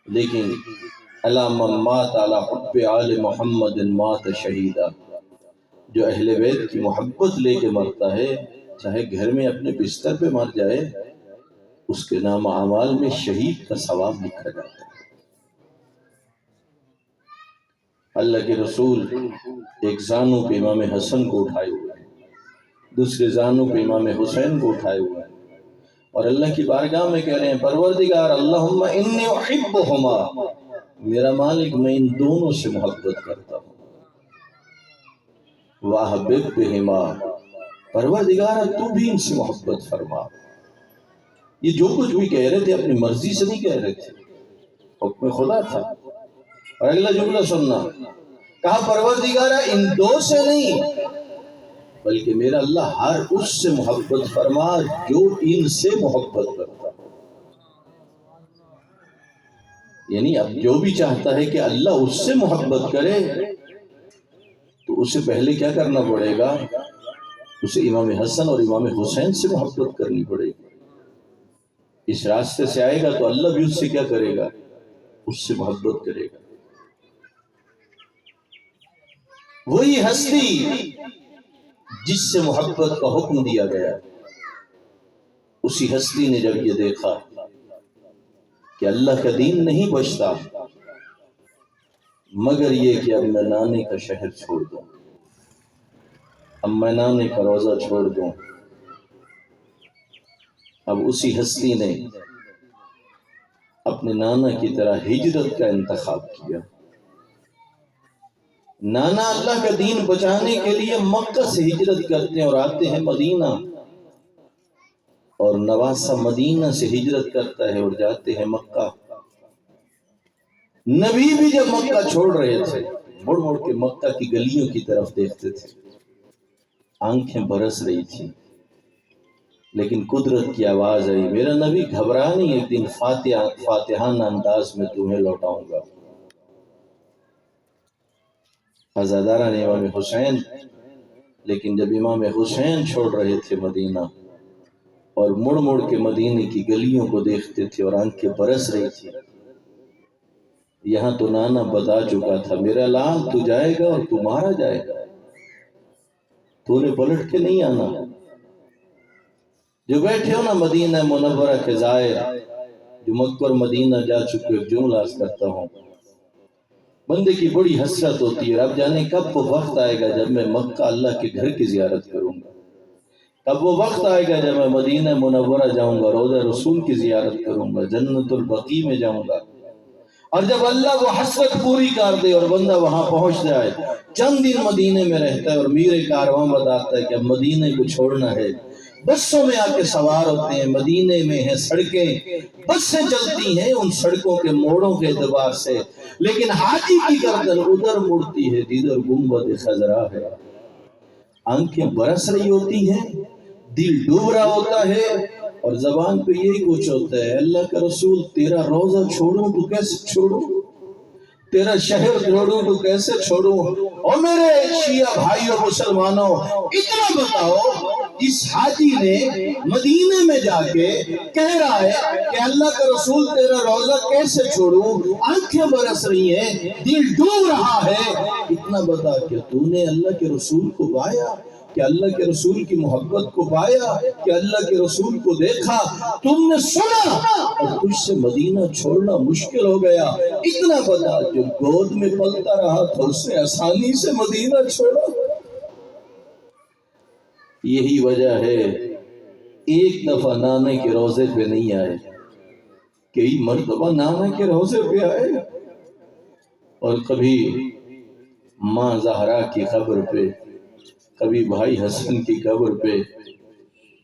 لیکن الا من مات علی حب آل محمد مات شہیدا، جو اہل بیت کی محبت لے کے مرتا ہے چاہے گھر میں اپنے بستر پہ مر جائے، اس کے نام اعمال میں شہید کا ثواب لکھا جاتا ہے۔ اللہ کے رسول ایک زانو پہ امام حسن کو اٹھائے ہوئے ہیں، دوسرے زانو پہ امام حسین کو اٹھائے ہوئے ہیں، اور اللہ کی بارگاہ میں کہہ رہے ہیں پروردگار اللہم انی احبہما، میرا مالک میں ان دونوں سے محبت کرتا ہوں، واحبب بہما، پروردگار تو بھی ان سے محبت فرما۔ یہ جو کچھ بھی کہہ رہے تھے اپنی مرضی سے نہیں کہہ رہے تھے، حکم خدا تھا۔ اور اگلا جملہ سننا، کہا پروردگارہ ان دو سے نہیں بلکہ میرا اللہ ہر اس سے محبت فرما جو ان سے محبت کرتا ہو۔ یعنی اب جو بھی چاہتا ہے کہ اللہ اس سے محبت کرے تو اسے پہلے کیا کرنا پڑے گا؟ اسے امام حسن اور امام حسین سے محبت کرنی پڑے گی۔ اس راستے سے آئے گا تو اللہ بھی اس سے کیا کرے گا؟ اس سے محبت کرے گا۔ وہی ہستی جس سے محبت کا حکم دیا گیا، اسی ہستی نے جب یہ دیکھا کہ اللہ کا دین نہیں بچتا مگر یہ کہ اب میں نانے کا شہر چھوڑ دوں، اب میں نانے کا روزہ چھوڑ دوں، اب اسی ہستی نے اپنے نانا کی طرح ہجرت کا انتخاب کیا۔ نانا اللہ کا دین بچانے کے لیے مکہ سے ہجرت کرتے ہیں اور آتے ہیں مدینہ، اور نواسہ مدینہ سے ہجرت کرتا ہے اور جاتے ہیں مکہ۔ نبی بھی جب مکہ چھوڑ رہے تھے مڑ مڑ کے مکہ کی گلیوں کی طرف دیکھتے تھے، آنکھیں برس رہی تھی، لیکن قدرت کی آواز آئی، میرا نبی گھبرا نہیں، ایک دن فاتحانہ انداز میں تمہیں لوٹاؤں گا۔ عزاداران امام حسین، لیکن جب امام حسین چھوڑ رہے تھے مدینہ اور مڑ مڑ کے مدینے کی گلیوں کو دیکھتے تھے اور آنکھیں برس رہی تھی، یہاں تو نانا بتا چکا تھا میرا لال تو جائے گا اور تو مارا جائے گا، تو نے پلٹ کے نہیں آنا۔ جو بیٹھے ہو نا مدینہ منورہ کے زائر، جو مکہ اور مدینہ جا چکے، جملہ عرض کرتا ہوں، بندے کی بڑی حسرت ہوتی ہے، اب جانے کب وہ وقت آئے گا جب میں مکہ اللہ کے گھر کی زیارت کروں گا، کب وہ وقت آئے گا جب میں مدینہ منورہ جاؤں گا، روضہ رسول کی زیارت کروں گا، جنت البقیع میں جاؤں گا، اور جب اللہ وہ حسرت پوری کر دے اور بندہ وہاں پہنچ جائے، چند دن مدینے میں رہتا ہے اور میر کارواں بتاتا ہے کہ اب مدینے کو چھوڑنا ہے، بسوں میں آ کے سوار ہوتے ہیں، مدینے میں ہیں سڑکیں، بسیں چلتی ہیں ان سڑکوں کے موڑوں کے اعتبار سے، لیکن حاجی کی گردن ادھر مڑتی ہے جدھر گنبد خضرا ہے، آنکھیں برس رہی ہوتی ہیں، دل ڈوب رہا ہوتا ہے، اور زبان پہ یہی کچھ ہوتا ہے، اللہ کا رسول تیرا روزہ چھوڑوں تو کیسے چھوڑوں، تیرا شہر چھوڑوں تو کیسے چھوڑوں، اور میرے شیعہ بھائیوں مسلمانوں اتنا بتاؤ، اس حاجی نے مدینے میں جا کے کہہ رہا ہے کہ اللہ کا رسول تیرا روزہ کیسے چھوڑوں، آنکھیں برس رہی ہیں، دل ڈوب رہا ہے، اتنا بتا کہ تو نے اللہ کے رسول کو پایا، کہ اللہ کے رسول کی محبت کو پایا، کہ اللہ کے رسول کو دیکھا، تم نے سنا، اور تجھ سے مدینہ چھوڑنا مشکل ہو گیا، اتنا بتا جو گود میں پلتا رہا تھا اس نے آسانی سے مدینہ چھوڑا۔ یہی وجہ ہے ایک دفعہ نانے کے روزے پہ نہیں آئے، کئی مرتبہ نانے کے روزے پہ آئے، اور کبھی ماں زہرا کی قبر پہ، کبھی بھائی حسن کی قبر پہ،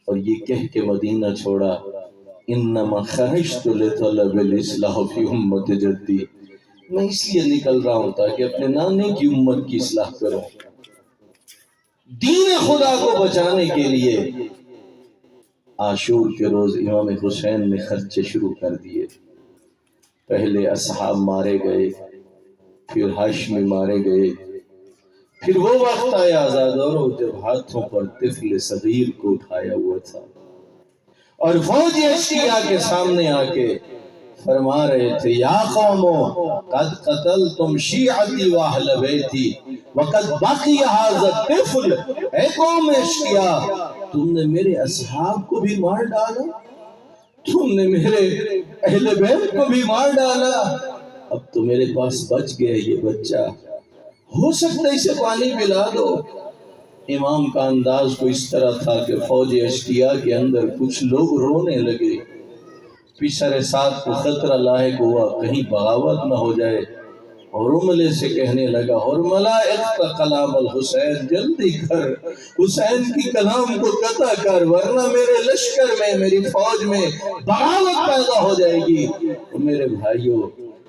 اور یہ کہہ کے مدینہ چھوڑا، انما خرجت لطلب الاصلاح فی امت جدی، میں اس لیے نکل رہا ہوں تاکہ اپنے نانے کی امت کی اصلاح کروں، دین خدا کو بچانے کے لیے۔ عاشور کے روز امام حسین نے خرچے شروع کر دیے، پہلے اصحاب مارے گئے، پھر ہاشمی مارے گئے، پھر وہ وقت آیا آزاداروں جب ہاتھوں پر طفل صغیر کو اٹھایا ہوا تھا، اور فوجی اشقیاء کے سامنے آ کے فرما رہے تھے، یا قومو قد قتلتم شیعتی واہل بیتی وقد باقی ھذا الطفل، اے قوم اشقیاء تم نے میرے اصحاب کو بھی مار ڈالا، تم نے میرے اہل بیت کو بھی مار ڈالا، اب تو میرے پاس بچ گیا یہ بچہ، ہو سکتا ہے اسے پانی پلا دو۔ امام کا انداز کو اس طرح تھا کہ فوج اشقیاء کے اندر کچھ لوگ رونے لگے، پیشر ساتھ کو خطرہ لاحق ہوا کہیں بغاوت نہ ہو جائے، حرملے سے کہنے لگا، حرملہ اقطع کلام الحسین، جلدی کر حسین کی کلام کو قطع کر، ورنہ میرے لشکر میں میری فوج میں بغاوت پیدا ہو جائے گی۔ تو میرے بھائیوں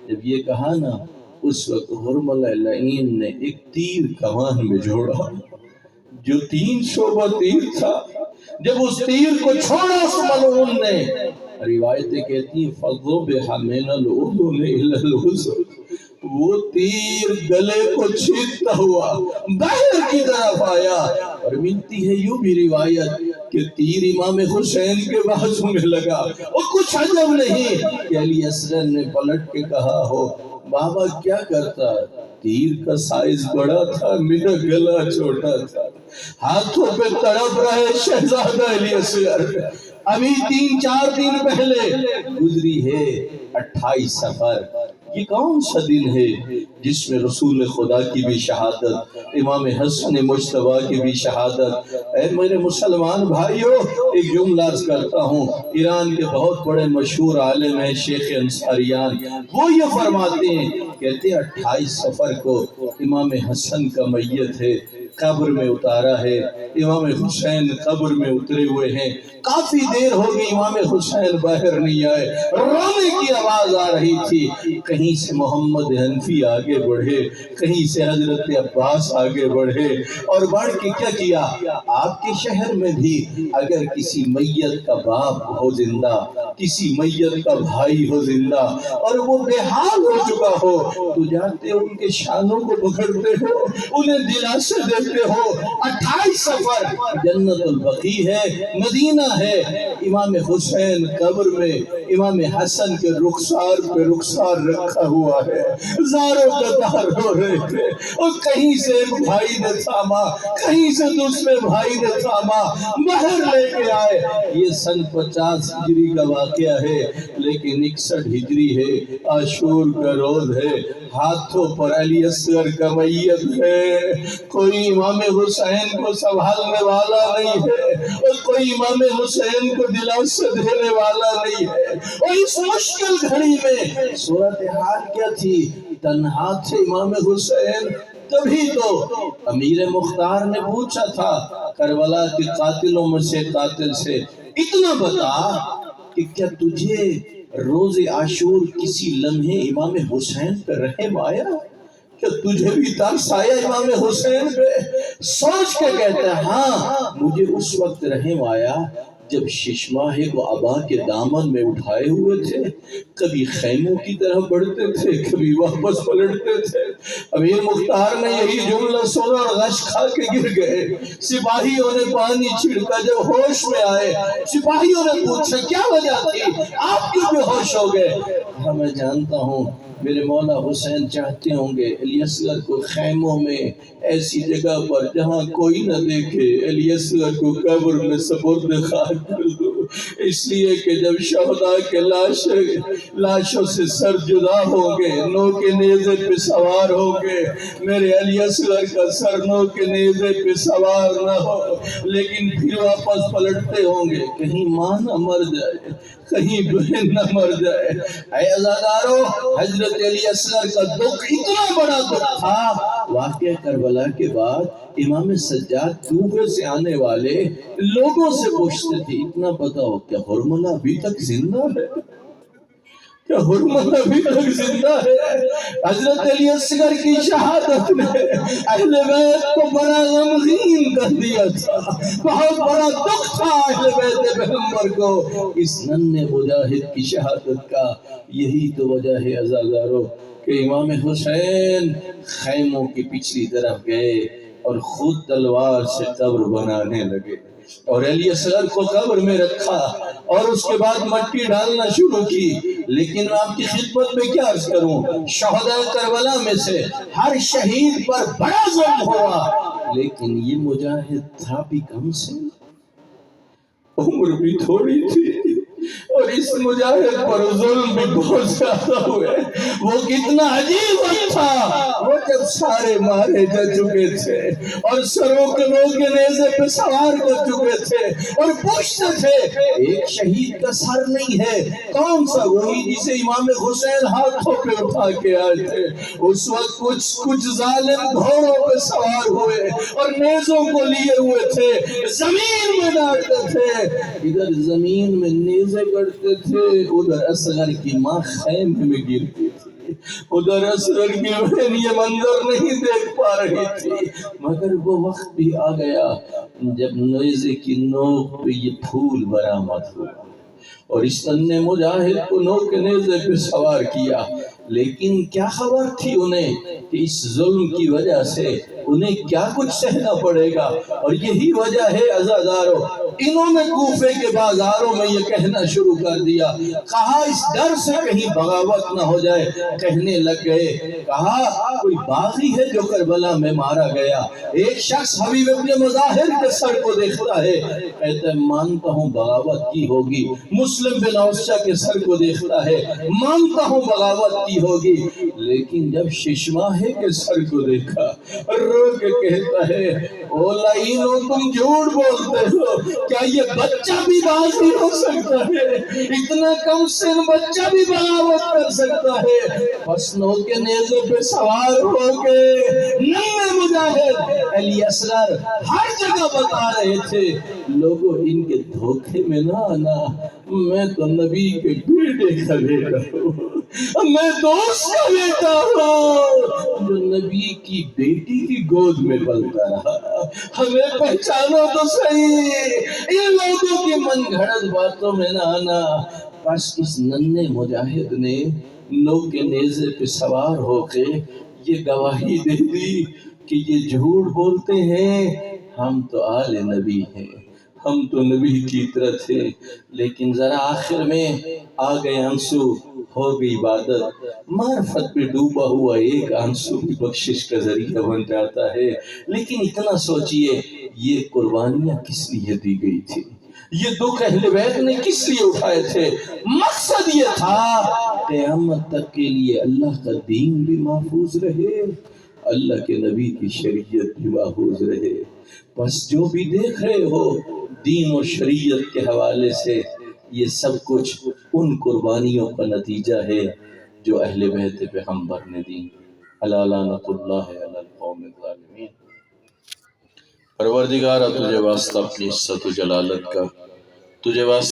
جب یہ کہا نا، اس وقت حرملہ لعین نے ایک تیر کمان میں جوڑا جو 3 شعبہ تیر تھا، جب اس تیر کو چھوڑا اس ملعون نے، روایتیں کہتی ہیں فَضُبِحَ مِنَ الْأُذُنِ إِلَى الْأُذُنِ، وہ تیر گلے کو چھیدتا ہوا باہر کی طرف آیا، اور ملتی ہے یوں بھی روایت کہ تیر امام حسین کے بازو میں لگا، اور کچھ عجب نہیں کہ علی اصغر نے پلٹ کے کہا ہو، بابا کیا کرتا، تیر کا سائز بڑا تھا میرا گلا چھوٹا تھا، ہاتھوں پہ تڑپ رہے شہزادہ علی اصغر۔ ابھی 3-4 دن پہلے گزری ہے 28 سفر، یہ کون سا دن ہے جس میں رسول خدا کی بھی شہادت، امام حسن مجتبیٰ کی بھی شہادت۔ اے میرے مسلمان بھائیوں ایک جملہ عرض کرتا ہوں، ایران کے بہت بڑے مشہور عالم ہیں شیخ انصاریان، وہ یہ فرماتے ہیں، کہتے ہیں 28 سفر کو امام حسن کا میت ہے قبر میں اتارا ہے، امام حسین قبر میں اترے ہوئے ہیں، کافی دیر ہو گئی امام حسین باہر نہیں آئے، رونے کی آواز آ رہی تھی، کہیں سے محمد حنفی آگے بڑھے، کہیں سے حضرت عباس آگے بڑھے، اور بڑھ کے کیا کیا، آپ کے شہر میں بھی اگر کسی میت کا باپ ہو زندہ، کسی میت کا بھائی ہو زندہ اور وہ بے حال ہو چکا ہو، تو جاتے ان کے شانوں کو پکڑتے ہو، انہیں دلاسے لیتے ہو 28 سفر جنت البقیع ہے، مدینہ ہے، امام حسین قبر میں امام حسن کے رخسار پہ رخسار رکھا ہوا ہے، زاروں قطار ہو رہے تھے، اور کہیں سے ایک بھائی نے تھاما، کہیں سے دوسرے بھائی نے تھاما، مہر لے کے آئے۔ یہ سن 50 ہجری کا واقعہ ہے، لیکن 61 ہجری ہے، عاشور کا روز ہے، ہاتھوں پر علی اصغر کا میت ہے، کوئی امام حسین کو سنبھالنے والا نہیں ہے، اور کوئی امام حسین کو دلاسا دینے والا نہیں ہے، اور اس مشکل گھڑی میں صورتحال کیا تھی؟ تنہا تھے امام حسین۔ تبھی تو امیر مختار نے پوچھا تھا کربلا کے قاتلوں میں سے قاتل سے، اتنا بتا کہ کیا تجھے روز عاشور کسی لمحے امام حسین پہ رحم آیا؟ کہ تجھے بھی ترس آیا امام حسین پہ؟ سوچ کے کہتا ہے ہاں، مجھے اس وقت رحم آیا جب ششماہے کو عبا کے دامن میں اٹھائے ہوئے تھے، کبھی خیموں کی طرف بڑھتے تھے، کبھی واپس پلٹتے تھے۔ امیر مختار نے یہی جملہ سنا اور غش کھا کے گر گئے۔ سپاہیوں نے پانی چھڑکا، جب ہوش میں آئے سپاہیوں نے پوچھا کیا وجہ تھی، آپ کیوں بے ہوش ہو گئے؟ کہا میں جانتا ہوں میرے مولا حسین چاہتے ہوں گے علی اصغر کو خیموں میں ایسی جگہ پر جہاں کوئی نہ دیکھے علی اصغر کو قبر میں سپرد خاک کر دو، اس لیے کہ جب شہداء کے لاشوں سے سر جدا ہوں گے، نو کے نیزے پہ سوار ہوں گے، میرے علی اصغر کا سر نو کے نیزے پہ سوار نہ ہو، لیکن پھر واپس پلٹتے ہوں گے، کہیں ماں نہ مر جائے، کہیں بہن نہ مر جائے۔ اے عزادارو، حضرت علی اصغر کا دکھ اتنا بڑا دکھ تھا، واقعہ کربلا کے بعد امام سجاد کوفے سے آنے والے لوگوں سے پوچھتے تھے اتنا بتاؤ کیا حرملہ ابھی تک زندہ ہے؟ کیا حرملہ ابھی تک زندہ ہے؟ حضرت علی اصغر کی شہادت نے اہل بیت کو بڑا غمگین کر دیا تھا، بہت بڑا دکھ تھا اہل بیت پیغمبر کو اس ننھے مجاہد کی شہادت کا۔ یہی تو وجہ ہے عزادارو کہ امام حسین خیموں کی پچھلی طرف گئے اور خود تلوار سے قبر بنانے لگے، اور علی اصغر کو قبر میں رکھا اور اس کے بعد مٹی ڈالنا شروع کی۔ لیکن میں آپ کی خدمت میں کیا عرض کروں، شہداء کربلا میں سے ہر شہید پر بڑا ظلم ہوا، لیکن یہ مجاہد تھا بھی کم سے، عمر بھی تھوڑی تھی، اور اس مجاہد پر ظلم بھی بہت زیادہ ہوئے۔ وہ کتنا عجیب وقت تھا، وہ جب سارے مارے جا چکے تھے اور سروں کے لوگ نیزے پہ سوار کر چکے تھے، اور پوچھتے تھے ایک شہید کا سر نہیں ہے، کون سا؟ وہی جسے امام حسین ہاتھوں پہ اٹھا کے آئے تھے۔ اس وقت کچھ ظالم گھوڑوں پہ سوار ہوئے اور نیزوں کو لیے ہوئے تھے، زمین میں ڈالتے تھے، ادھر زمین میں نیزے گڑتے تھے، ادھر اصغر کی ماں خیمے میں گرتی تھی، ادھر اصغر کی بہن یہ منظر نہیں دیکھ پا رہی تھی۔ مگر وہ وقت بھی آ گیا جب نیزے کی نوک پہ یہ پھول برآمد ہوا اور اس ننھے مجاہد کو نوک کے نیزے پہ سوار کیا۔ لیکن کیا خبر تھی انہیں کہ اس ظلم کی وجہ سے انہیں کیا کچھ سہنا پڑے گا، اور یہی وجہ ہے عزادارو انہوں نے کوفے کے بازاروں میں یہ کہنا شروع کر دیا، کہا اس ڈر سے کہیں بغاوت نہ ہو جائے، کہنے لگ گئے، کہا کوئی باغی ہے جو کربلا میں مارا گیا، ایک شخص حبیب ابن مظاہر کے سر کو دیکھتا ہے، کہتا ہے مانتا ہوں بغاوت کی ہوگی، مسلم بن اوسچہ کے سر کو دیکھتا ہے، مانتا ہوں بغاوت کی ہوگی، لیکن جب ششماہے کے سر کو دیکھا رو کے کہتا ہے او لعینو تم جھوٹ بولتے ہو، کیا یہ بچہ بھی باغی ہو سکتا ہے؟ اتنا کم سن بچہ بھی بغاوت کر سکتا ہے؟ حسنوں کے نیزے پہ سوار ہو کے ننھے مجاہد علی اصغر ہر جگہ بتا رہے تھے لوگوں ان کے دھوکے میں نہ آنا، میں تو نبی کے بیٹے کا بیٹا ہوں، میں دوست کا بیٹا ہوں جو نبی کی بیٹی کی گود میں پلتا رہا، ہمیں پہچانو تو صحیح، ان لوگوں کی من گھڑت باتوں میں نہ آنا۔ بس اس ننھے مجاہد نے نو کے نیزے پہ سوار ہو کے یہ گواہی دے دی کہ یہ جھوٹ بولتے ہیں ہم تو آل نبی ہیں، ہم تو نبی کی طرح تھے، لیکن ذرا آخر میں آ گئے آنسو، ہو گئی عبادت، معرفت پہ ڈوبا ہوا ایک آنسو بھی بخشش کا ذریعہ بن جاتا ہے۔ لیکن اتنا سوچئے یہ قربانیاں کس لیے دی گئی تھی، یہ دکھ اہل بیت نے کس لیے اٹھائے تھے؟ مقصد یہ تھا قیامت تک کے لیے اللہ کا دین بھی محفوظ رہے، اللہ کے نبی کی شریعت بھی محفوظ رہے۔ بس جو بھی دیکھ رہے ہو دین اور شریعت کے حوالے سے، یہ سب کچھ ان قربانیوں کا نتیجہ ہے جو اہل بیت پیغمبر نے دی۔ الا لعنت اللہ علی القوم الظالمین۔ پروردگارہ تجھے واسطہ اپنی عزت و جلالت کا، تجھے واسطہ